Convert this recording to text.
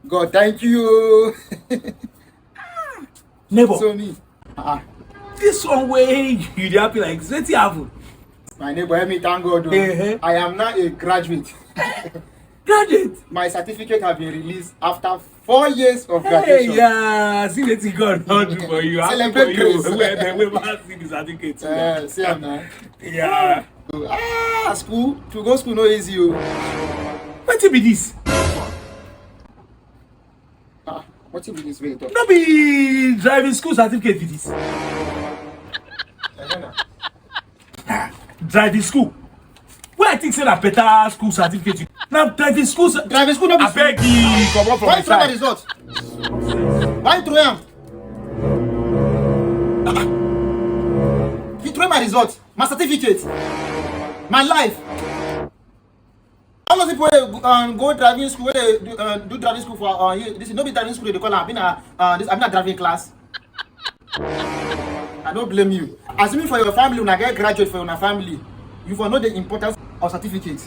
God, thank you. Neighbor, So me. this one way you dey happy like this. Wetin happen? My neighbor, help me thank God. I am now a graduate. Graduate. My certificate have been released after 4 years of Hey, graduation. yeah. See wetin God don do for you. Happy for Celebrate you. grace. Where dem never see the certificate. See am now. Yeah. School to go school no easy o. Wetin be this? Wetin be this way you talk? No be driving school certificate be this. Driving school. Where I think say na better school certificate. Na driving school. Driving school no be. Abeg comot from Why my you throw my side. result? Why you throw am? You throw my result, my certificate, my life. All those people wey go driving school, wey dey do driving school for this no be driving school they call am. I been a driving class. I don't blame you. Assuming for your family, una get graduate for your family, you for know the importance of certificate.